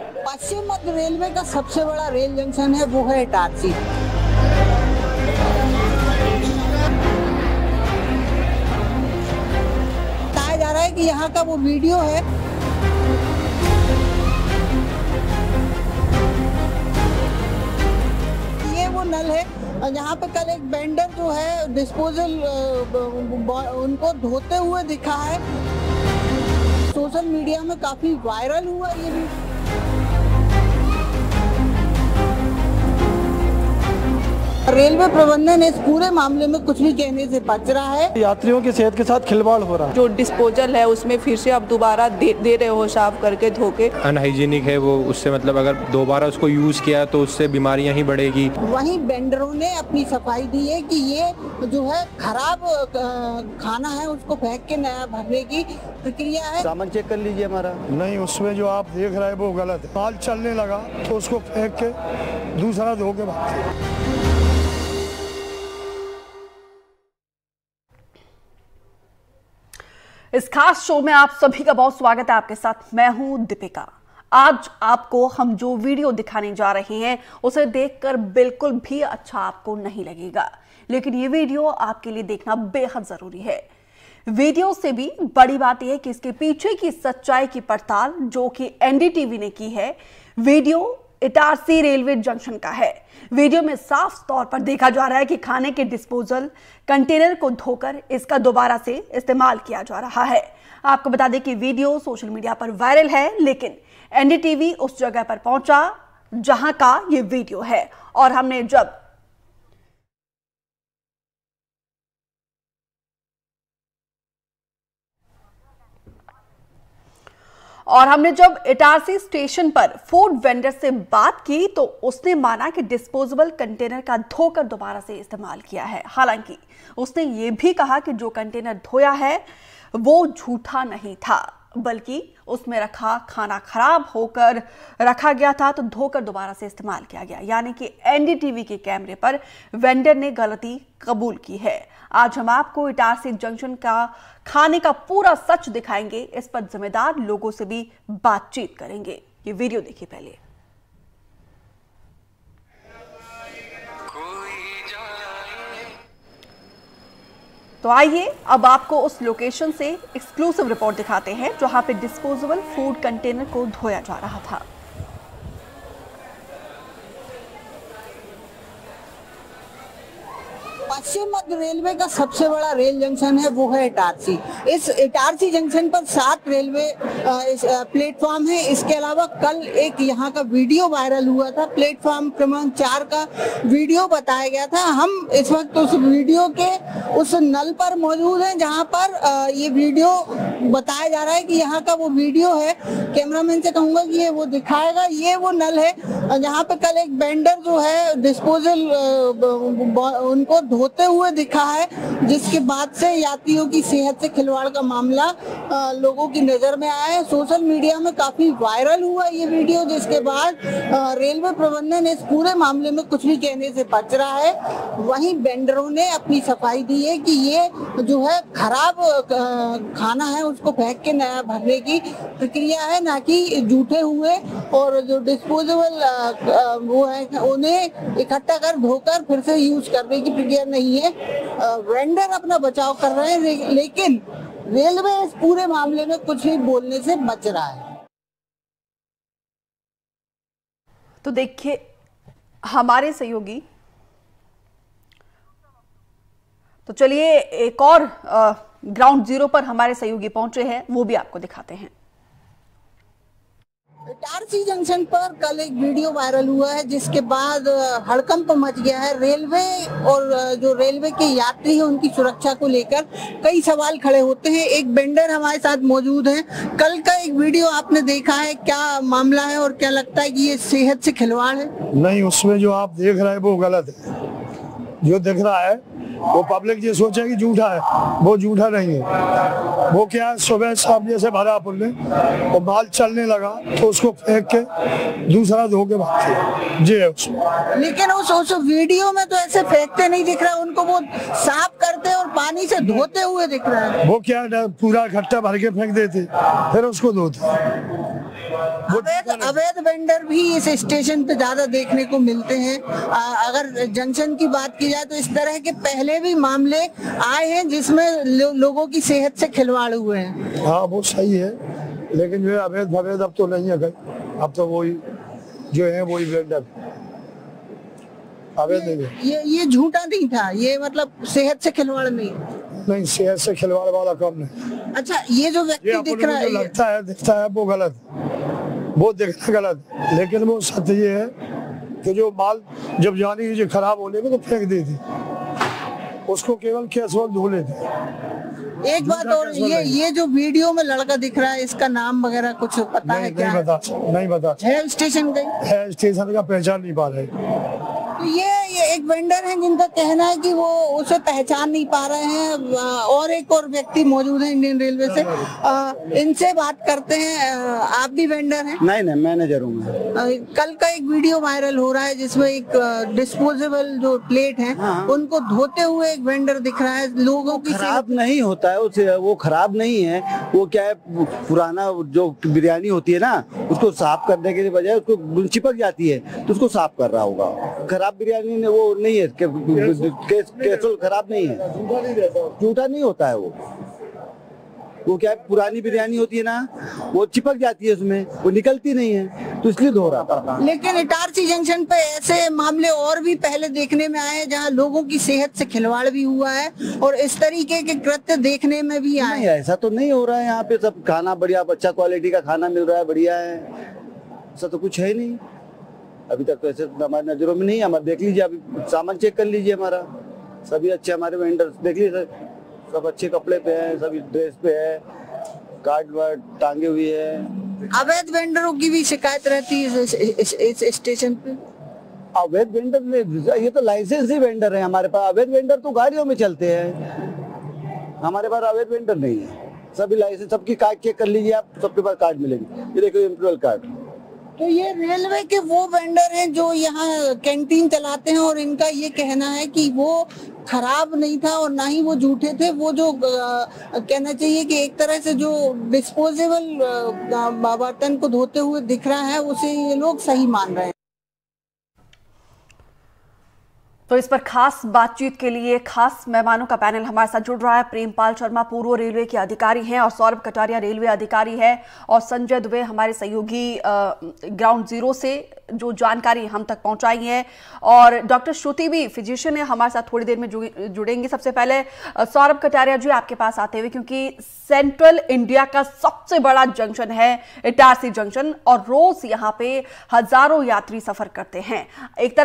पश्चिम मध्य railway का सबसे बड़ा रेल जंक्शन है वो है इटारसी। बताया जा रहा है कि यहाँ का वो वीडियो है, ये वो नल है जहाँ पे कल एक वेंडर जो है डिस्पोजल उनको धोते हुए दिखा है। सोशल मीडिया में काफी वायरल हुआ ये भी। रेलवे प्रबंधन इस पूरे मामले में कुछ भी कहने से बच रहा है। यात्रियों की सेहत के साथ खिलवाड़ हो रहा है। जो डिस्पोजल है उसमें फिर से आप दोबारा दे रहे हो साफ करके धो के। अनहाइजीनिक है वो, उससे मतलब अगर दोबारा उसको यूज किया तो उससे बीमारियां ही बढ़ेगी। वहीं वेंडरों ने अपनी सफाई दी है कि ये जो है खराब खाना है उसको फेंक के नया भरने की प्रक्रिया है। सामान चेक कर लीजिए हमारा। नहीं, उसमें जो आप देख रहे हैं वो गलत है। माल चलने लगा तो उसको फेंक के दूसरा धो के भागते। इस खास शो में आप सभी का बहुत स्वागत है। आपके साथ मैं हूं दीपिका। आज आपको हम जो वीडियो दिखाने जा रहे हैं उसे देखकर बिल्कुल भी अच्छा आपको नहीं लगेगा, लेकिन ये वीडियो आपके लिए देखना बेहद जरूरी है। वीडियो से भी बड़ी बात यह है कि इसके पीछे की सच्चाई की पड़ताल जो कि एनडीटीवी ने की है। वीडियो इटारसी रेलवे जंक्शन का है। वीडियो में साफ तौर पर देखा जा रहा है कि खाने के डिस्पोजल कंटेनर को धोकर इसका दोबारा से इस्तेमाल किया जा रहा है। आपको बता दें कि वीडियो सोशल मीडिया पर वायरल है, लेकिन एनडीटीवी उस जगह पर पहुंचा जहां का ये वीडियो है और हमने जब इटारसी स्टेशन पर फूड वेंडर से बात की तो उसने माना कि डिस्पोजेबल कंटेनर का धोकर दोबारा से इस्तेमाल किया है। हालांकि उसने ये भी कहा कि जो कंटेनर धोया है वो झूठा नहीं था, बल्कि उसमें रखा खाना खराब होकर रखा गया था तो धोकर दोबारा से इस्तेमाल किया गया। यानी कि एनडीटीवी के कैमरे पर वेंडर ने गलती कबूल की है। आज हम आपको इटारसी जंक्शन का खाने का पूरा सच दिखाएंगे। इस पर जिम्मेदार लोगों से भी बातचीत करेंगे। ये वीडियो देखिए पहले। तो आइए अब आपको उस लोकेशन से एक्सक्लूसिव रिपोर्ट दिखाते हैं जहां पे डिस्पोजेबल फूड कंटेनर को धोया जा रहा था। पश्चिम मध्य रेलवे का सबसे बड़ा रेल जंक्शन है वो है इटारसी। इस इटारसी जंक्शन पर 7 रेलवे प्लेटफॉर्म है। इसके अलावा कल एक यहाँ का वीडियो वायरल हुआ था, प्लेटफॉर्म क्रमांक 4 का वीडियो बताया गया था। हम इस वक्त उस वीडियो के उस नल पर मौजूद हैं जहाँ पर ये वीडियो बताया जा रहा है कि यहाँ का वो वीडियो है। कैमरामैन से कहूंगा कि ये वो दिखाएगा। ये वो नल है जहाँ पे कल एक वेंडर जो है डिस्पोजल उनको धोते हुए दिखा है, जिसके बाद से यात्रियों की सेहत से खिलवाड़ का मामला लोगों की नजर में आया है। सोशल मीडिया में काफी वायरल हुआ ये वीडियो, जिसके बाद रेलवे प्रबंधन इस पूरे मामले में कुछ भी कहने से बच रहा है। वहीं वेंडरों ने अपनी सफाई दी है कि ये जो है खराब खाना है उसको फेंक के नया भरने की प्रक्रिया है, ना कि जूठे हुए और जो डिस्पोजेबल वो है उन्हें इकट्ठा कर धोकर फिर से यूज करने की प्रक्रिया नहीं है। वेंडर अपना बचाव कर रहे हैं, लेकिन रेलवे इस पूरे मामले में कुछ भी बोलने से बच रहा है। तो देखिए हमारे सहयोगी, तो चलिए एक और ग्राउंड जीरो पर हमारे सहयोगी पहुंचे हैं, वो भी आपको दिखाते हैं। इटारसी जंक्शन पर कल एक वीडियो वायरल हुआ है, जिसके बाद हड़कंप मच गया है। रेलवे और जो रेलवे के यात्री हैं उनकी सुरक्षा को लेकर कई सवाल खड़े होते हैं। एक वेंडर हमारे साथ मौजूद है। कल का एक वीडियो आपने देखा है, क्या मामला है और क्या लगता है कि ये सेहत से खिलवाड़ है? नहीं, उसमें जो आप देख रहे हैं वो गलत है। जो दिख रहा है वो पब्लिक ये सोचे कि झूठा है, वो झूठा नहीं है। वो क्या है, सुबह साहब जैसे भरा पुल और माल चलने लगा तो उसको फेंक के दूसरा धो के भागते जी है उसमें। लेकिन उस वीडियो में तो ऐसे फेंकते नहीं दिख रहा, उनको वो साफ करते और पानी से धोते हुए दिख रहा है। वो क्या पूरा इकट्ठा भर के फेंक देते फिर उसको धोते। अवैध वेंडर भी इस स्टेशन पे ज्यादा देखने को मिलते हैं। अगर जंक्शन की बात की जाए तो इस तरह के पहले भी मामले आए हैं जिसमें लोगों की सेहत से खिलवाड़ हुए हैं। हाँ वो सही है, लेकिन जो है अवैध भवैध अब तो नहीं है कहीं, अब तो वही जो है वही वेंडर अवैध नहीं है। ये झूठा नहीं था, ये मतलब सेहत से खिलवाड़ नहीं, सेहत से खिलवाड़ वाला काम नहीं। अच्छा, ये जो व्यक्ति दिख रहा है, दिखता है वो गलत, वो दिखता गलत, लेकिन वो सत्य ये है कि जो माल जब जानी जो खराब होने में तो फेंक दी थी, उसको केवल कैशुअल धो लेते। एक बात और, ये जो वीडियो में लड़का दिख रहा है, इसका नाम वगैरह कुछ पता है क्या? नहीं बता है स्टेशन का? है स्टेशन का, पहचान नहीं पा रहे। तो ये एक वेंडर है जिनका कहना है कि वो उसे पहचान नहीं पा रहे हैं, और एक और व्यक्ति मौजूद है इंडियन रेलवे से, इनसे बात करते हैं। आप भी वेंडर हैं? नहीं, मैनेजर हूँ मैं। कल का एक वीडियो वायरल हो रहा है जिसमें एक डिस्पोजेबल जो प्लेट है, उनको धोते हुए एक वेंडर दिख रहा है। लोगों की खराब नहीं होता है उसे, वो खराब नहीं है, वो क्या है, पुराना जो बिरयानी होती है ना, उसको साफ करने के बजाय उसको चिपक जाती है तो उसको साफ कर रहा होगा। खराब बिरयानी ने वो नहीं है, कैसुअल खराब नहीं है, झूठा नहीं होता है वो क्या है, पुरानी बिरयानी होती है ना, वो चिपक जाती है उसमें, वो निकलती नहीं है, तो इसलिए धो रहा था। लेकिन इटारसी जंक्शन पे ऐसे मामले और भी पहले देखने में आए जहां लोगों की सेहत से खिलवाड़ भी हुआ है और इस तरीके के कृत्य देखने में भी आए। ऐसा तो नहीं हो रहा है, यहाँ पे सब खाना बढ़िया, अच्छा क्वालिटी का खाना मिल रहा है, बढ़िया है, ऐसा तो कुछ है नहीं अभी तक। तो ऐसे हमारी नजरों में नहीं, हमारे देख लीजिए, अभी सामान चेक कर लीजिए, हमारा सभी अच्छे, हमारे वेंडर्स देख लीजिए, सब अच्छे कपड़े पे हैं, सभी ड्रेस पे है, कार्ड वार्ड टांगे हुए है। अवैध वेंडरों की भी शिकायत रहती है इस स्टेशन पे? अवैध वेंडर, ये तो लाइसेंस ही वेंडर है हमारे पास। अवैध वेंडर तो गाड़ियों में चलते हैं, हमारे पास अवैध वेंडर नहीं है। सभी लाइसेंस, सबकी कार्ड चेक कर लीजिए आप, सबके पास कार्ड मिलेंगे, ये देखो इम्प्रूवल कार्ड। तो ये रेलवे के वो वेंडर हैं जो यहाँ कैंटीन चलाते हैं और इनका ये कहना है कि वो खराब नहीं था और ना ही वो झूठे थे। वो जो कहना चाहिए कि एक तरह से जो डिस्पोजेबल बर्तन को धोते हुए दिख रहा है, उसे ये लोग सही मान रहे हैं। तो इस पर खास बातचीत के लिए खास मेहमानों का पैनल हमारे साथ जुड़ रहा है। प्रेमपाल शर्मा पूर्व रेलवे के अधिकारी हैं और सौरभ कटारिया रेलवे अधिकारी है, और संजय दुबे हमारे सहयोगी ग्राउंड जीरो से जो जानकारी हम तक पहुंचाई है, और डॉक्टर श्रुति भी फिजिशियन है, हमारे साथ थोड़ी देर में जुड़ेंगे। सबसे पहले सौरभ कटारिया जी आपके पास आते हुए, क्योंकि सेंट्रल इंडिया का सबसे बड़ा जंक्शन है इटारसी जंक्शन और रोज यहाँ पे हजारों यात्री सफर करते हैं। एक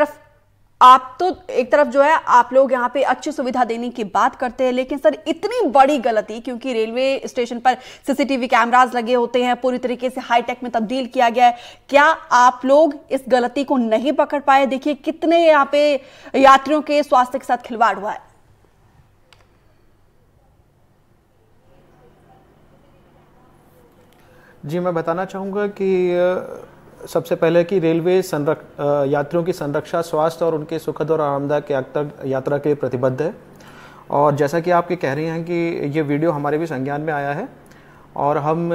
तरफ जो है आप लोग यहाँ पे अच्छी सुविधा देने की बात करते हैं, लेकिन सर इतनी बड़ी गलती, क्योंकि रेलवे स्टेशन पर सीसीटीवी कैमरास लगे होते हैं, पूरी तरीके से हाईटेक में तब्दील किया गया है, क्या आप लोग इस गलती को नहीं पकड़ पाए? देखिए कितने यहाँ पे यात्रियों के स्वास्थ्य के साथ खिलवाड़ हुआ है। जी, मैं बताना चाहूँगा कि सबसे पहले कि रेलवे यात्रियों की संरक्षा, स्वास्थ्य और उनके सुखद और आरामदायक यात्रा के लिए प्रतिबद्ध है। और जैसा कि आप कह रही हैं कि ये वीडियो हमारे भी संज्ञान में आया है और हम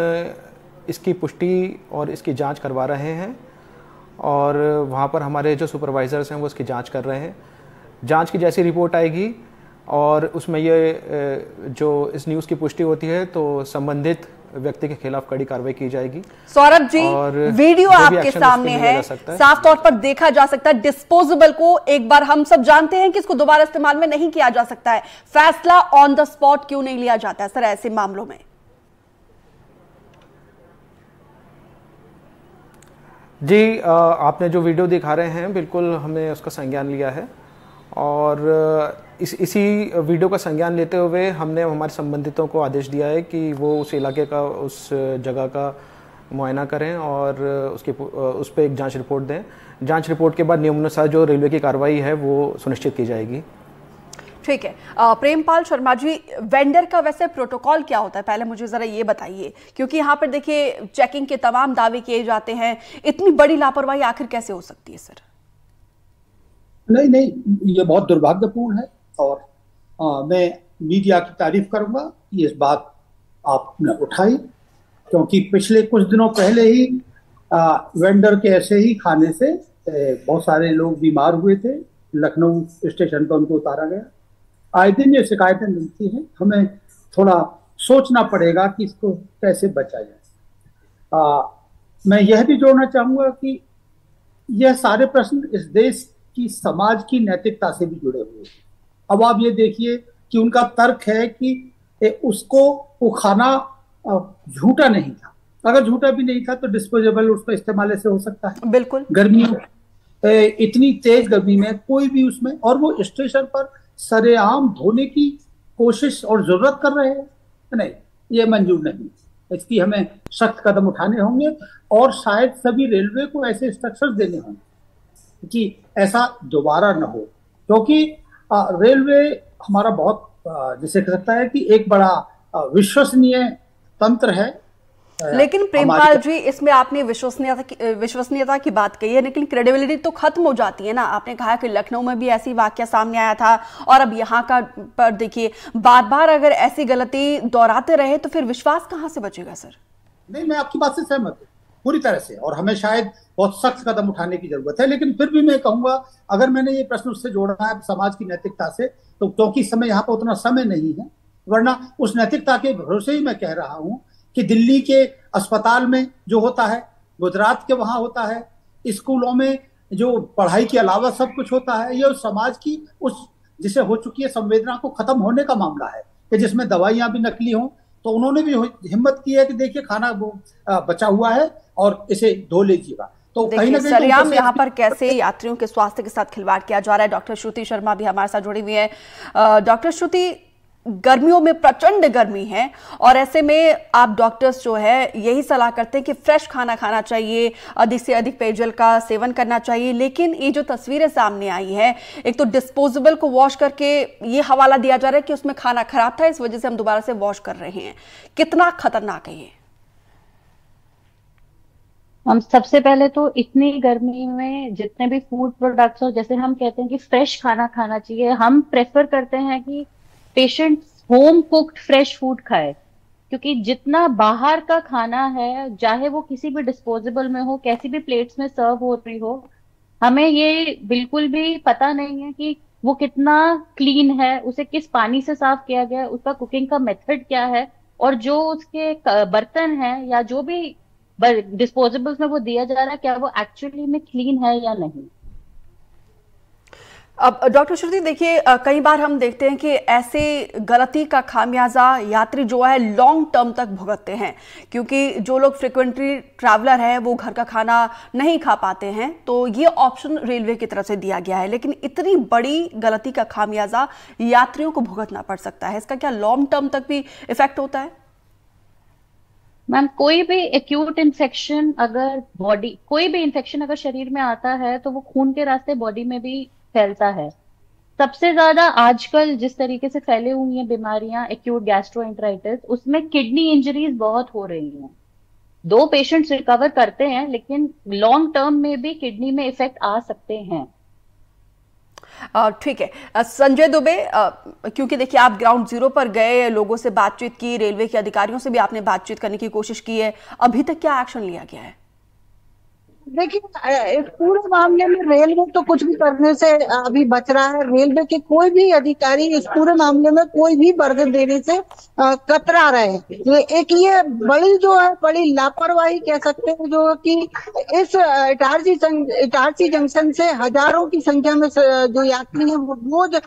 इसकी पुष्टि और इसकी जांच करवा रहे हैं, और वहाँ पर हमारे जो सुपरवाइजर्स हैं वो इसकी जांच कर रहे हैं। जांच की जैसी रिपोर्ट आएगी और उसमें ये जो इस न्यूज़ की पुष्टि होती है तो संबंधित व्यक्ति के खिलाफ कड़ी कार्रवाई की जाएगी। सौरभ जी, वीडियो आपके सामने है, साफ तौर पर देखा जा सकता है डिस्पोजेबल को एक बार हम सब जानते हैं कि इसको दोबारा इस्तेमाल में नहीं किया जा सकता है, फैसला ऑन द स्पॉट क्यों नहीं लिया जाता है सर ऐसे मामलों में? जी, आपने जो वीडियो दिखा रहे हैं बिल्कुल हमने उसका संज्ञान लिया है, और इसी वीडियो का संज्ञान लेते हुए हमने हमारे संबंधितों को आदेश दिया है कि वो उस इलाके का, उस जगह का मुआयना करें और उस पर एक जांच रिपोर्ट दें। जांच रिपोर्ट के बाद नियमानुसार जो रेलवे की कार्रवाई है वो सुनिश्चित की जाएगी। ठीक है। प्रेमपाल शर्मा जी, वेंडर का वैसे प्रोटोकॉल क्या होता है, पहले मुझे जरा ये बताइए, क्योंकि यहाँ पर देखिए चेकिंग के तमाम दावे किए जाते हैं, इतनी बड़ी लापरवाही आखिर कैसे हो सकती है सर? नहीं, ये बहुत दुर्भाग्यपूर्ण है और मैं मीडिया की तारीफ करूंगा कि इस बात आपने उठाई, क्योंकि पिछले कुछ दिनों पहले ही वेंडर के ऐसे ही खाने से बहुत सारे लोग बीमार हुए थे। लखनऊ स्टेशन पर उनको उतारा गया। आए दिन ये शिकायतें मिलती हैं, हमें थोड़ा सोचना पड़ेगा कि इसको कैसे बचा जाए। मैं यह भी जोड़ना चाहूंगा कि यह सारे प्रश्न इस देश की समाज की नैतिकता से भी जुड़े हुए हैं। अब आप ये देखिए कि उनका तर्क है कि उसको वो खाना झूठा नहीं था। अगर झूठा भी नहीं था तो डिस्पोजेबल उसका इस्तेमाल ऐसे हो सकता है। बिल्कुल। गर्मियों इतनी तेज गर्मी में कोई भी उसमें, और वो स्टेशन पर सरेआम धोने की कोशिश और जरूरत कर रहे हैं, नहीं, ये मंजूर नहीं। इसकी हमें सख्त कदम उठाने होंगे और शायद सभी रेलवे को ऐसे इंस्ट्रक्शंस देने होंगे कि ऐसा दोबारा न हो, क्योंकि रेलवे हमारा बहुत जिसे कह सकता है कि एक बड़ा विश्वसनीय तंत्र है। लेकिन प्रेमपाल जी, इसमें आपने विश्वसनीयता की बात कही है, लेकिन क्रेडिबिलिटी तो खत्म हो जाती है ना। आपने कहा कि लखनऊ में भी ऐसी वाकया सामने आया था और अब यहाँ का पर देखिए, बार बार अगर ऐसी गलती दोहराते रहे तो फिर विश्वास कहाँ से बचेगा सर? नहीं, मैं आपकी बात से सहमत हूँ पूरी तरह से, और हमें शायद बहुत सख्त कदम उठाने की जरूरत है। लेकिन फिर भी मैं कहूंगा, अगर मैंने ये प्रश्न उससे जोड़ा है समाज की नैतिकता से, तो क्योंकि समय यहाँ पर उतना समय नहीं है, वरना उस नैतिकता के भरोसे ही मैं कह रहा हूँ कि दिल्ली के अस्पताल में जो होता है, गुजरात के वहां होता है, स्कूलों में जो पढ़ाई के अलावा सब कुछ होता है, ये समाज की उस जिसे हो चुकी है संवेदना को खत्म होने का मामला है कि जिसमें दवाइयां भी नकली हों। तो उन्होंने भी हिम्मत की है कि देखिए खाना बचा हुआ है और इसे धो लीजिएगा। तो कहीं ना कहीं सरेआम यहाँ पर कैसे यात्रियों के स्वास्थ्य के साथ खिलवाड़ किया जा रहा है। डॉक्टर श्रुति शर्मा भी हमारे साथ जुड़ी हुई है। डॉक्टर श्रुति, गर्मियों में प्रचंड गर्मी है और ऐसे में आप डॉक्टर्स जो है यही सलाह करते हैं कि फ्रेश खाना खाना चाहिए, अधिक से अधिक पेयजल का सेवन करना चाहिए, लेकिन ये जो तस्वीरें सामने आई है, एक तो डिस्पोजेबल को वॉश करके ये हवाला दिया जा रहा है कि उसमें खाना खराब था, इस वजह से हम दोबारा से वॉश कर रहे हैं। कितना खतरनाक है ये? हम सबसे पहले तो इतनी गर्मी में जितने भी फूड प्रोडक्ट्स हो, जैसे हम कहते हैं कि फ्रेश खाना खाना चाहिए, हम प्रेफर करते हैं कि patients home cooked fresh food खाए, क्योंकि जितना बाहर का खाना है, चाहे वो किसी भी डिस्पोजेबल में हो, कैसी भी प्लेट्स में सर्व हो रही हो, हमें ये बिल्कुल भी पता नहीं है कि वो कितना क्लीन है, उसे किस पानी से साफ किया गया है, उसका कुकिंग का मेथड क्या है, और जो उसके बर्तन है या जो भी डिस्पोजेबल्स में वो दिया जा रहा है, क्या वो एक्चुअली में क्लीन है या नहीं। अब डॉक्टर श्रुति देखिए, कई बार हम देखते हैं कि ऐसे गलती का खामियाजा यात्री जो है लॉन्ग टर्म तक भुगतते हैं, क्योंकि जो लोग फ्रिक्वेंटली ट्रैवलर है वो घर का खाना नहीं खा पाते हैं, तो ये ऑप्शन रेलवे की तरफ से दिया गया है, लेकिन इतनी बड़ी गलती का खामियाजा यात्रियों को भुगतना पड़ सकता है, इसका क्या लॉन्ग टर्म तक भी इफेक्ट होता है? मैम, कोई भी एक्यूट इन्फेक्शन अगर कोई भी इन्फेक्शन अगर शरीर में आता है तो वो खून के रास्ते बॉडी में भी फैलता है। सबसे ज्यादा आजकल जिस तरीके से फैले हुई हैं बीमारियां, एक्यूट गैस्ट्रोएंटेराइटिस, उसमें किडनी इंजरीज बहुत हो रही हैं। 2 पेशेंट्स रिकवर करते हैं, लेकिन लॉन्ग टर्म में भी किडनी में इफेक्ट आ सकते हैं। ठीक है संजय दुबे, क्योंकि देखिए आप ग्राउंड जीरो पर गए, लोगों से बातचीत की, रेलवे के अधिकारियों से भी आपने बातचीत करने की कोशिश की है, अभी तक क्या एक्शन लिया गया है? देखिए, इस पूरे मामले में रेलवे तो कुछ भी करने से अभी बच रहा है। रेलवे के कोई भी अधिकारी इस पूरे मामले में कोई भी बर्दन देने से कतरा रहे हैं। एक ये बड़ी लापरवाही कह सकते हैं, जो कि इस इटारसी जंक्शन से हजारों की संख्या में जो यात्री हैं वो रोज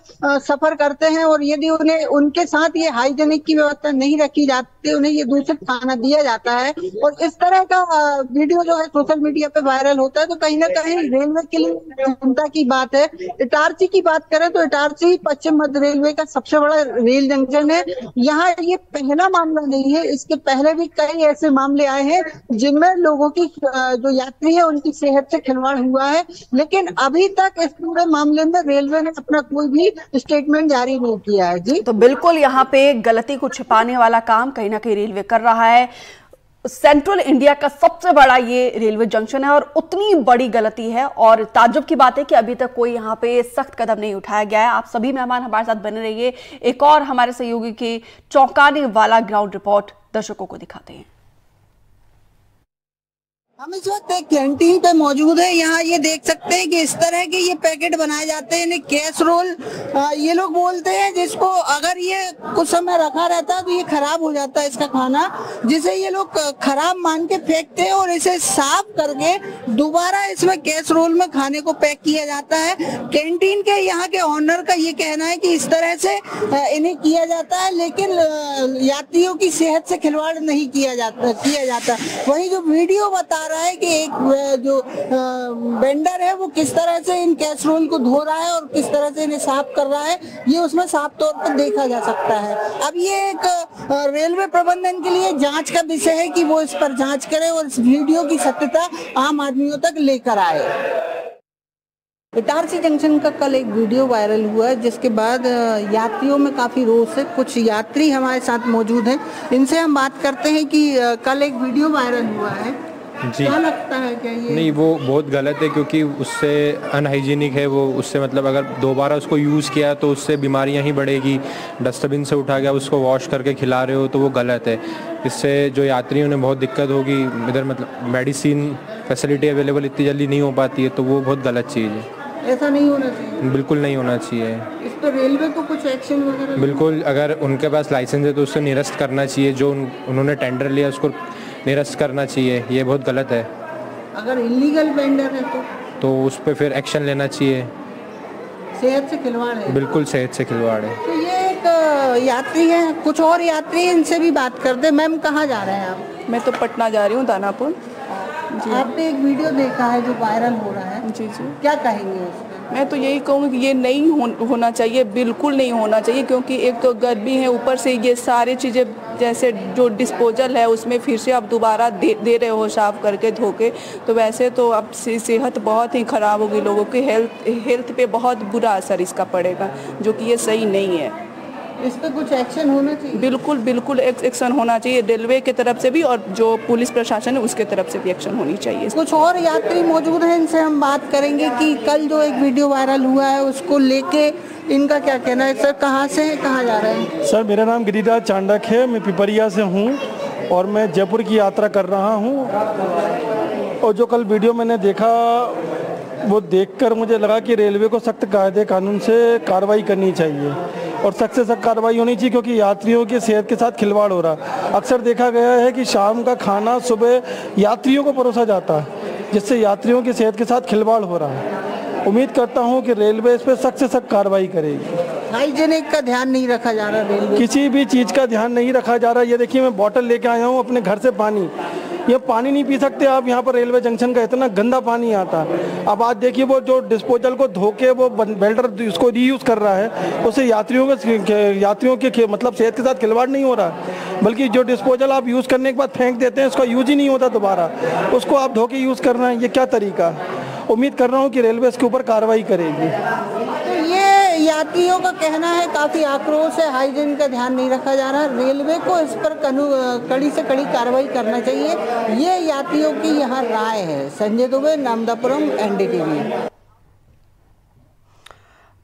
सफर करते हैं, और यदि उन्हें उनके साथ ये हाइजीनिक की व्यवस्था नहीं रखी जाती, उन्हें ये दूषित खाना दिया जाता है और इस तरह का वीडियो जो है सोशल मीडिया पे वायरल होता है, तो कहीं ना कहीं रेलवे के लिए चिंता की बात है। इटारसी की बात करें तो इटारसी पश्चिम मध्य रेलवे का सबसे बड़ा रेल जंक्शन है। यहाँ ये पहला मामला नहीं है, इसके पहले भी कई ऐसे मामले आए हैं जिनमें लोगों की जो यात्री है उनकी सेहत से खिलवाड़ हुआ है, लेकिन अभी तक इस पूरे मामले में रेलवे ने अपना कोई भी स्टेटमेंट जारी नहीं किया है। जी, तो बिल्कुल यहाँ पे गलती को छिपाने वाला काम कहीं ना कहीं रेलवे कर रहा है। सेंट्रल इंडिया का सबसे बड़ा ये रेलवे जंक्शन है और उतनी बड़ी गलती है, और ताज्जुब की बात है कि अभी तक कोई यहाँ पे सख्त कदम नहीं उठाया गया है। आप सभी मेहमान हमारे साथ बने रहिए, एक और हमारे सहयोगी की चौंकाने वाला ग्राउंड रिपोर्ट दर्शकों को दिखाते हैं। हम इस वक्त एक कैंटीन पे मौजूद है। यहाँ ये देख सकते हैं कि इस तरह के ये पैकेट बनाए जाते हैं, इन्हें कैसरोल ये लोग बोलते हैं, जिसको अगर ये कुछ समय रखा रहता है तो ये खराब हो जाता है इसका खाना, जिसे ये लोग खराब मान के फेंकते हैं और इसे साफ करके दोबारा इसमें कैसरोल में खाने को पैक किया जाता है। कैंटीन के यहाँ के ऑनर का ये कहना है कि इस तरह से इन्हें किया जाता है, लेकिन यात्रियों की सेहत से खिलवाड़ नहीं किया जाता। वही जो वीडियो बता रहा है कि एक जो वेंडर है वो किस तरह से इन कैसरोल को धो रहा है और किस तरह से इन्हें साफ कर रहा है, ये उसमें साफ तौर पर देखा जा सकता है। अब ये एक रेलवे प्रबंधन के लिए जांच का विषय है कि वो इस पर जांच करे और इस वीडियो की सत्यता आम आदमियों तक लेकर आए। इटारसी जंक्शन का कल एक वीडियो वायरल हुआ है, जिसके बाद यात्रियों में काफी रोष है। कुछ यात्री हमारे साथ मौजूद हैं, इनसे हम बात करते हैं कि कल एक वीडियो वायरल हुआ है जी, क्या लगता है क्या ये? नहीं, वो बहुत गलत है क्योंकि उससे अनहाइजीनिक है वो। उससे मतलब अगर दोबारा उसको यूज़ किया तो उससे बीमारियां ही बढ़ेगी। डस्टबिन से उठा गया उसको वॉश करके खिला रहे हो तो वो गलत है। इससे जो यात्रियों ने बहुत दिक्कत होगी, इधर मतलब मेडिसिन फैसिलिटी अवेलेबल इतनी जल्दी नहीं हो पाती है, तो वो बहुत गलत चीज़ है। ऐसा नहीं होना चाहिए, बिल्कुल नहीं होना चाहिए। इस पर रेलवे को कुछ एक्शन वगैरह? बिल्कुल, अगर उनके पास लाइसेंस है तो उससे निरस्त करना चाहिए। जो उन्होंने टेंडर लिया उसको निरस्त करना चाहिए, ये बहुत गलत है। अगर इलीगल वेंडर है तो उस पर फिर एक्शन लेना चाहिए। सेहत से खिलवाड़ है, बिल्कुल सेहत से खिलवाड़ है। तो ये एक यात्री है, कुछ और यात्री हैं, इनसे भी बात करते हैं। मैम कहाँ जा रहे हैं आप? मैं तो पटना जा रही हूँ, दानापुर। आपने एक वीडियो देखा है जो वायरल हो रहा है, जी जी, क्या कहेंगे उसमें? मैं तो यही कहूँगी कि ये नहीं होना चाहिए, बिल्कुल नहीं होना चाहिए, क्योंकि एक तो गर्मी है, ऊपर से ये सारी चीज़ें जैसे जो डिस्पोजल है उसमें फिर से आप दोबारा दे रहे हो साफ करके धो के, तो वैसे तो अब सेहत बहुत ही ख़राब होगी, लोगों की हेल्थ पे बहुत बुरा असर इसका पड़ेगा, जो कि ये सही नहीं है। इस पे कुछ एक्शन होना चाहिए, बिल्कुल एक्शन होना चाहिए, रेलवे की तरफ से भी और जो पुलिस प्रशासन है उसके तरफ से भी एक्शन होनी चाहिए। कुछ और यात्री मौजूद हैं, इनसे हम बात करेंगे कि कल जो एक वीडियो वायरल हुआ है उसको लेके इनका क्या कहना है। सर कहाँ से हैं, कहाँ जा रहे हैं? सर मेरा नाम गिरिराज चांडक है, मैं पिपरिया से हूँ और मैं जयपुर की यात्रा कर रहा हूँ। और जो कल वीडियो मैंने देखा वो देखकर मुझे लगा कि रेलवे को सख्त कायदे कानून से कार्रवाई करनी चाहिए और सख्त से सख्त कार्रवाई होनी चाहिए, क्योंकि यात्रियों की सेहत के साथ खिलवाड़ हो रहा। अक्सर देखा गया है कि शाम का खाना सुबह यात्रियों को परोसा जाता है, जिससे यात्रियों की सेहत के साथ खिलवाड़ हो रहा है। उम्मीद करता हूं कि रेलवे इस पर सख्त से सख्त कार्रवाई करेगी। हाइजीनिक का ध्यान नहीं रखा जा रहा, रेलवे किसी भी चीज़ का ध्यान नहीं रखा जा रहा। ये देखिए मैं बॉटल लेके आया हूँ अपने घर से पानी, ये पानी नहीं पी सकते आप, यहाँ पर रेलवे जंक्शन का इतना गंदा पानी आता है। अब आज देखिए वो जो डिस्पोजल को धो के वो बेल्डर उसको रीयूज़ कर रहा है, उससे यात्रियों के मतलब सेहत के साथ खिलवाड़ नहीं हो रहा, बल्कि जो डिस्पोजल आप यूज़ करने के बाद फेंक देते हैं उसका यूज ही नहीं होता दोबारा, उसको आप धो के यूज़ करना है, ये क्या तरीका? उम्मीद कर रहा हूँ कि रेलवे इसके ऊपर कार्रवाई करेगी। तो ये यात्रियों का कहना है, काफी आक्रोश है, हाइजीन का ध्यान नहीं रखा जा रहा, रेलवे को इस पर कड़ी से कड़ी कार्रवाई करना चाहिए, ये यात्रियों की यहाँ राय है। संजय दुबे, नामदापुरम, एनडीटीवी।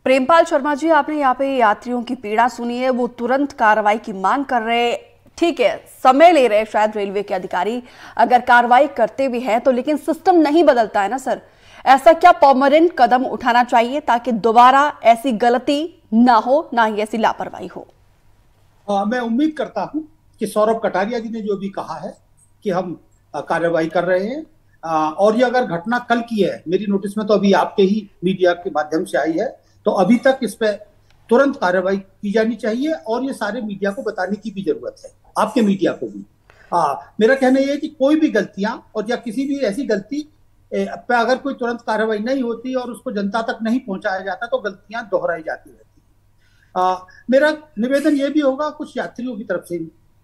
प्रेमपाल शर्मा जी, आपने यहाँ पे यात्रियों की पीड़ा सुनी है, वो तुरंत कार्रवाई की मांग कर रहे हैं। ठीक है, समय ले रहे शायद रेलवे के अधिकारी, अगर कार्रवाई करते भी हैं तो, लेकिन सिस्टम नहीं बदलता है ना सर। ऐसा क्या परमानेंट कदम उठाना चाहिए ताकि दोबारा ऐसी गलती ना हो, ना ही ऐसी लापरवाही हो? मैं उम्मीद करता हूं कि सौरभ कटारिया जी ने जो भी कहा है कि हम कार्रवाई कर रहे हैं, और ये अगर घटना कल की है, मेरी नोटिस में तो अभी आपके ही मीडिया के माध्यम से आई है, तो अभी तक इस पे तुरंत कार्रवाई की जानी चाहिए और ये सारे मीडिया को बताने की भी जरूरत है, आपके मीडिया को भी। मेरा कहना यह है कि कोई भी गलतियां और या किसी भी ऐसी गलती पे अगर कोई तुरंत कार्रवाई नहीं होती और उसको जनता तक नहीं पहुंचाया जाता तो गलतियां दोहराई जाती रहती। मेरा निवेदन ये भी होगा कुछ यात्रियों की तरफ से,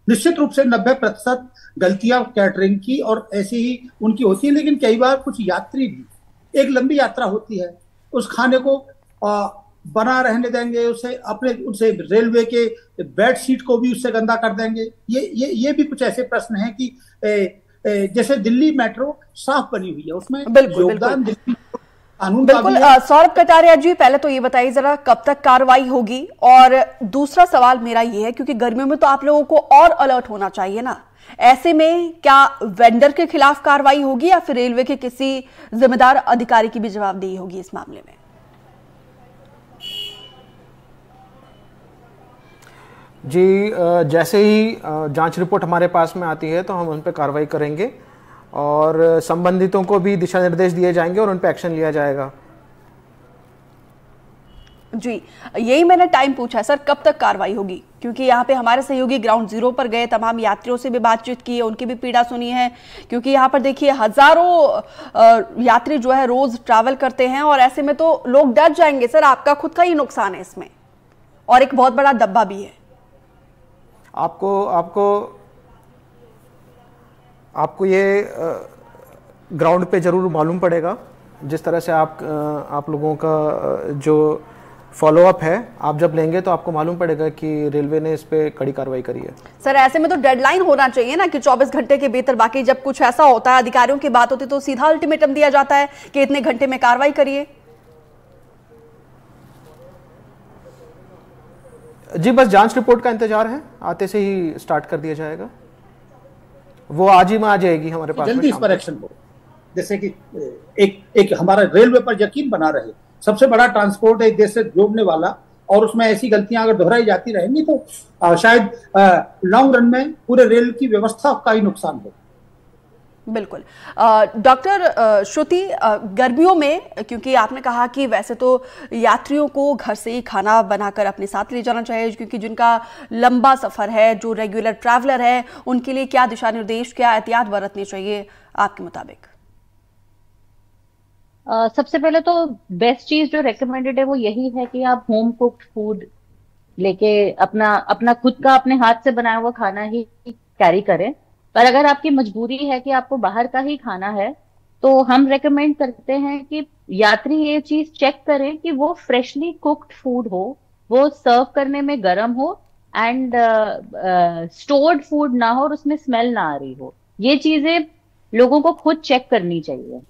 निश्चित रूप से 90% गलतियां कैटरिंग की और ऐसी ही उनकी होती है, लेकिन कई बार कुछ यात्री भी, एक लंबी यात्रा होती है, उस खाने को बना रहने देंगे, उसे रेलवे के बेड शीट को भी उससे गंदा कर देंगे। ये भी कुछ ऐसे प्रश्न हैं कि जैसे दिल्ली मेट्रो साफ बनी हुई है, उसमें योगदान दिल्ली कानून का भी है। सौरभ कटारिया जी, पहले तो ये बताइए जरा कब तक कार्रवाई होगी, और दूसरा सवाल मेरा ये है, क्योंकि गर्मियों में तो आप लोगों को और अलर्ट होना चाहिए ना, ऐसे में क्या वेंडर के खिलाफ कार्रवाई होगी या फिर रेलवे के किसी जिम्मेदार अधिकारी की भी जवाबदेही होगी इस मामले में? जी, जैसे ही जांच रिपोर्ट हमारे पास में आती है तो हम उन पर कार्रवाई करेंगे और संबंधितों को भी दिशा निर्देश दिए जाएंगे और उन पर एक्शन लिया जाएगा। जी, यही मैंने टाइम पूछा है सर, कब तक कार्रवाई होगी? क्योंकि यहाँ पे हमारे सहयोगी ग्राउंड जीरो पर गए, तमाम यात्रियों से भी बातचीत की है, उनकी भी पीड़ा सुनी है, क्योंकि यहाँ पर देखिए हजारों यात्री जो है रोज ट्रैवल करते हैं और ऐसे में तो लोग डर जाएंगे। सर, आपका खुद का ही नुकसान है इसमें और एक बहुत बड़ा डब्बा भी है। आपको ये ग्राउंड पे जरूर मालूम पड़ेगा। जिस तरह से आप लोगों का जो फॉलोअप है आप जब लेंगे तो आपको मालूम पड़ेगा कि रेलवे ने इस पे कड़ी कार्रवाई करी है। सर, ऐसे में तो डेडलाइन होना चाहिए ना कि 24 घंटे के भीतर। बाकी जब कुछ ऐसा होता है, अधिकारियों की बात होती है तो सीधा अल्टीमेटम दिया जाता है कि इतने घंटे में कार्रवाई करिए। जी, बस जांच रिपोर्ट का इंतजार है, आते से ही स्टार्ट कर दिया जाएगा। वो आज ही में आ जाएगी हमारे पास। जल्दी इस पर एक्शन हो, जैसे कि एक हमारा रेलवे पर यकीन बना रहे। सबसे बड़ा ट्रांसपोर्ट है, एक देश से जोड़ने वाला, और उसमें ऐसी गलतियां अगर दोहराई जाती रहेंगी तो शायद लॉन्ग रन में पूरे रेल की व्यवस्था का ही नुकसान हो। बिल्कुल। डॉक्टर श्रुति, गर्मियों में, क्योंकि आपने कहा कि वैसे तो यात्रियों को घर से ही खाना बनाकर अपने साथ ले जाना चाहिए, क्योंकि जिनका लंबा सफर है, जो रेगुलर ट्रैवलर है, उनके लिए क्या दिशा निर्देश, क्या एहतियात बरतनी चाहिए आपके मुताबिक? सबसे पहले तो बेस्ट चीज जो रेकमेंडेड है वो यही है कि आप होम कुक्ड फूड लेके अपना खुद का अपने हाथ से बनाया हुआ खाना ही कैरी करें। पर अगर आपकी मजबूरी है कि आपको बाहर का ही खाना है तो हम रेकमेंड करते हैं कि यात्री ये चीज चेक करें कि वो फ्रेशली कुक्ड फूड हो, वो सर्व करने में गर्म हो एंड स्टोर्ड फूड ना हो और उसमें स्मेल ना आ रही हो। ये चीजें लोगों को खुद चेक करनी चाहिए।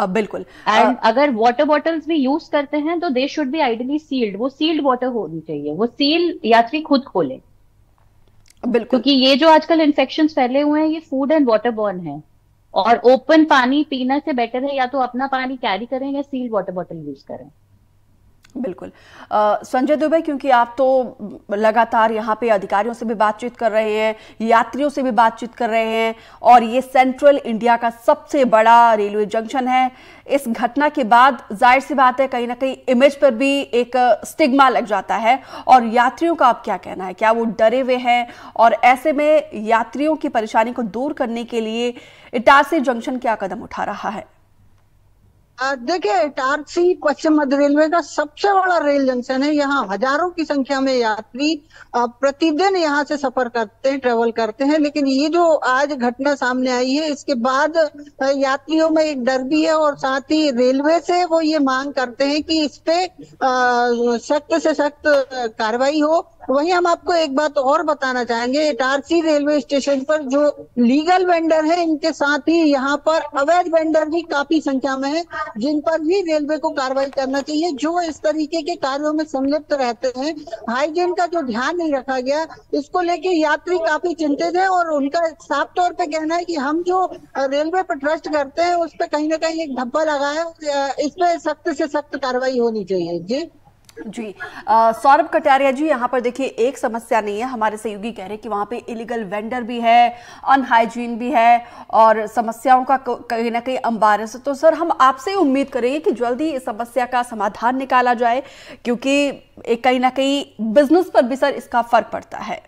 बिल्कुल। एंड अगर वाटर बॉटल्स भी यूज करते हैं तो they should be ideally sealed. वो सील्ड वाटर होनी चाहिए, वो सील यात्री खुद खोले। बिल्कुल, क्योंकि ये जो आजकल इन्फेक्शंस फैले हुए हैं ये फूड एंड वाटर बॉर्न है, और ओपन पानी पीने से बेटर है या तो अपना पानी कैरी करें या सील्ड वाटर बॉटल यूज करें। बिल्कुल। संजय दुबे, क्योंकि आप तो लगातार यहाँ पे अधिकारियों से भी बातचीत कर रहे हैं, यात्रियों से भी बातचीत कर रहे हैं, और ये सेंट्रल इंडिया का सबसे बड़ा रेलवे जंक्शन है। इस घटना के बाद जाहिर सी बात है कहीं ना कहीं इमेज पर भी एक स्टिग्मा लग जाता है, और यात्रियों का आप क्या कहना है? क्या वो डरे हुए हैं? और ऐसे में यात्रियों की परेशानी को दूर करने के लिए इटारसी जंक्शन क्या कदम उठा रहा है? देखिए, इटारसी पश्चिम मध्य रेलवे का सबसे बड़ा रेल जंक्शन है। यहाँ हजारों की संख्या में यात्री प्रतिदिन यहाँ से सफर करते हैं, ट्रेवल करते हैं। लेकिन ये जो आज घटना सामने आई है, इसके बाद यात्रियों में एक डर भी है, और साथ ही रेलवे से वो ये मांग करते हैं कि इस पे सख्त से सख्त कार्रवाई हो। वहीं हम आपको एक बात और बताना चाहेंगे, इटारसी रेलवे स्टेशन पर जो लीगल वेंडर है, इनके साथ ही यहाँ पर अवैध वेंडर भी काफी संख्या में है, जिन पर भी रेलवे को कार्रवाई करना चाहिए। जो इस तरीके के कार्यों में संलिप्त रहते हैं, हाइजीन का जो ध्यान नहीं रखा गया, इसको लेके यात्री काफी चिंतित है, और उनका साफ तौर पे कहना है कि हम जो रेलवे पर ट्रस्ट करते हैं उस पर कहीं ना कहीं एक धब्बा लगा है। इस पे सख्त से सख्त कार्रवाई होनी चाहिए। जी, सौरभ कटारिया जी, यहाँ पर देखिए एक समस्या नहीं है, हमारे सहयोगी कह रहे हैं कि वहाँ पे इलीगल वेंडर भी है, अनहाइजीन भी है, और समस्याओं का कहीं ना कहीं अंबार है। तो सर, हम आपसे उम्मीद करेंगे कि जल्दी इस समस्या का समाधान निकाला जाए, क्योंकि एक कहीं ना कहीं बिजनेस पर भी सर इसका फर्क पड़ता है।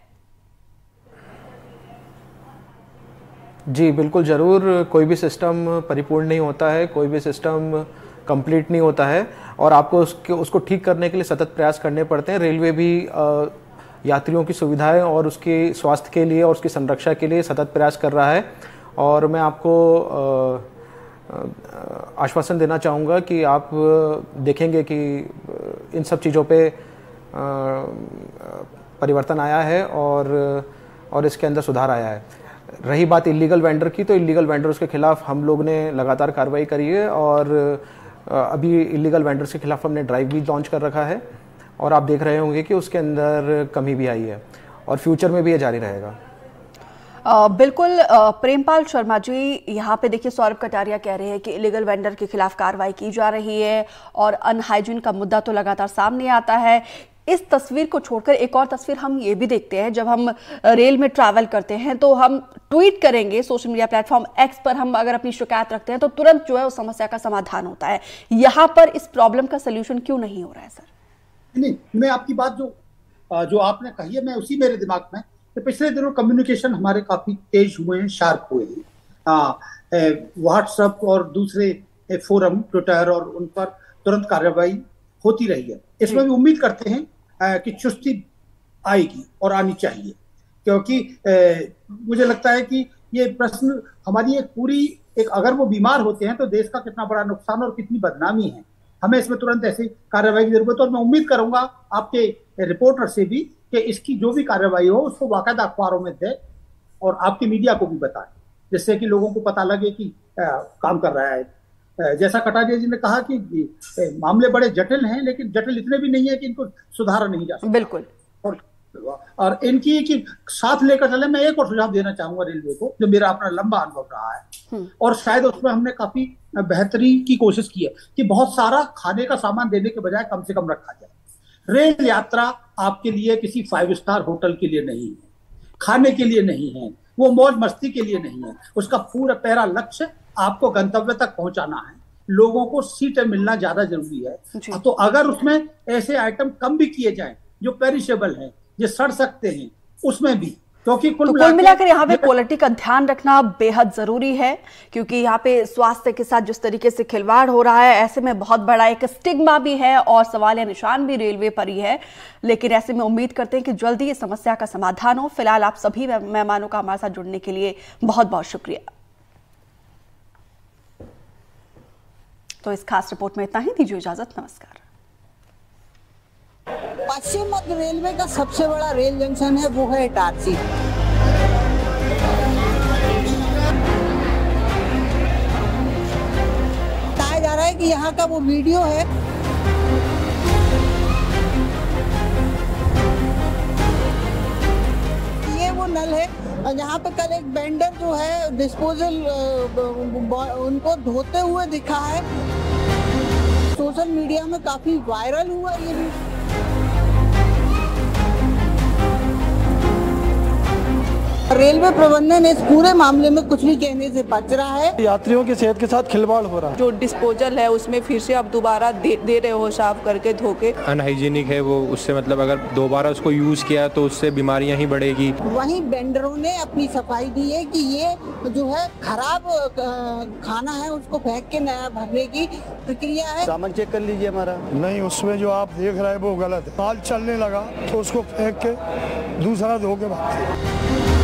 जी बिल्कुल, जरूर। कोई भी सिस्टम परिपूर्ण नहीं होता है, कोई भी सिस्टम कंप्लीट नहीं होता है, और आपको उसको ठीक करने के लिए सतत प्रयास करने पड़ते हैं। रेलवे भी यात्रियों की सुविधाएं और उसके स्वास्थ्य के लिए और उसकी संरक्षा के लिए सतत प्रयास कर रहा है। और मैं आपको आश्वासन देना चाहूँगा कि आप देखेंगे कि इन सब चीज़ों पे परिवर्तन आया है और इसके अंदर सुधार आया है। रही बात इलीगल वेंडर की, तो इलीगल वेंडर्स के खिलाफ हम लोग ने लगातार कार्रवाई करी है, और अभी इलीगल वेंडर्स के खिलाफ हमने ड्राइव भी लॉन्च कर रखा है, और आप देख रहे होंगे कि उसके अंदर कमी भी आई है, और फ्यूचर में भी ये जारी रहेगा। बिल्कुल प्रेमपाल शर्मा जी, यहाँ पे देखिए सौरभ कटारिया कह रहे हैं कि इलीगल वेंडर के खिलाफ कार्रवाई की जा रही है और अनहाइजीन का मुद्दा तो लगातार सामने आता है। इस तस्वीर को छोड़कर एक और तस्वीर हम ये भी देखते हैं, जब हम रेल में ट्रैवल करते हैं तो हम ट्वीट करेंगे सोशल मीडिया प्लेटफॉर्म एक्स पर, हम अगर अपनी शिकायत रखते हैं तो तुरंत जो है उस समस्या का समाधान होता है। यहाँ पर इस प्रॉब्लम का सोल्यूशन क्यों नहीं हो रहा है सर? नहीं, मैं आपकी बात जो आपने कही है, मैं उसी मेरे दिमाग में कि पिछले दिनों कम्युनिकेशन हमारे काफी तेज हुए हैं, शार्प हुए हैं। व्हाट्सएप और दूसरे फोरम, ट्विटर और उन पर तुरंत कार्रवाई होती रही है। इसमें भी उम्मीद करते हैं कि चुस्ती आएगी और आनी चाहिए, क्योंकि मुझे लगता है कि ये प्रश्न हमारी अगर वो बीमार होते हैं तो देश का कितना बड़ा नुकसान और कितनी बदनामी है, हमें इसमें तुरंत ऐसी कार्रवाई की जरूरत है। और मैं उम्मीद करूंगा आपके रिपोर्टर से भी कि इसकी जो भी कार्रवाई हो उसको बाकायदा अखबारों में दे और आपकी मीडिया को भी बताएं, जिससे कि लोगों को पता लगे कि काम कर रहा है। जैसा कटारिया जी ने कहा कि मामले बड़े जटिल हैं, लेकिन जटिल इतने भी नहीं है कि इनको सुधारा नहीं जा सकता। बिल्कुल। और इनकी कि साथ लेकर चले, मैं एक और सुझाव देना चाहूंगा रेलवे को, जो मेरा अपना लंबा अनुभव रहा है और शायद उसमें हमने काफी बेहतरी की कोशिश की है, कि बहुत सारा खाने का सामान देने के बजाय कम से कम रखा जाए। रेल यात्रा आपके लिए किसी 5 स्टार होटल के लिए नहीं है, खाने के लिए नहीं है, वो मौज मस्ती के लिए नहीं है। उसका पूरा पहला लक्ष्य आपको गंतव्य तक पहुंचाना है। लोगों को सीटें मिलना ज्यादा जरूरी है। तो अगर उसमें ऐसे आइटम कम भी किए जाएं जो पेरिशेबल हैं, जो सड़ सकते हैं, उसमें भी, क्योंकि कुल मिलाकर यहाँ पे क्वालिटी का ध्यान रखना बेहद जरूरी है, क्योंकि यहाँ पे स्वास्थ्य के साथ जिस तरीके से खिलवाड़ हो रहा है, ऐसे में बहुत बड़ा एक स्टिग्मा भी है और सवालिया निशान भी रेलवे पर ही है। लेकिन ऐसे में उम्मीद करते हैं कि जल्दी इस समस्या का समाधान हो। फिलहाल आप सभी मेहमानों का हमारे साथ जुड़ने के लिए बहुत बहुत शुक्रिया। तो इस खास रिपोर्ट में इतना ही, दीजिए इजाजत, नमस्कार। पश्चिम मध्य रेलवे का सबसे बड़ा रेल जंक्शन है वो है इटारसी। बताया जा रहा है कि यहाँ का वो वीडियो है, ये वो नल है जहाँ पे कल एक वेंडर जो है डिस्पोजल उनको धोते हुए दिखा है। सोशल मीडिया में काफी वायरल हुआ ये भी। रेलवे प्रबंधन इस पूरे मामले में कुछ भी कहने से बच रहा है। यात्रियों की सेहत के साथ खिलवाड़ हो रहा है। जो डिस्पोजल है उसमें फिर से आप दोबारा दे रहे हो साफ करके धो के। अनहाइजीनिक है वो, उससे मतलब अगर दोबारा उसको यूज किया तो उससे बीमारियां ही बढ़ेगी। वहीं वेंडरों ने अपनी सफाई दी है कि ये जो है खराब खाना है उसको फेंक के नया भरने की प्रक्रिया है। सामान चेक कर लीजिए हमारा। नहीं, उसमें जो आप देख रहे हैं वो गलत है। माल चलने लगा तो उसको फेंक के दूसरा धो के भागते।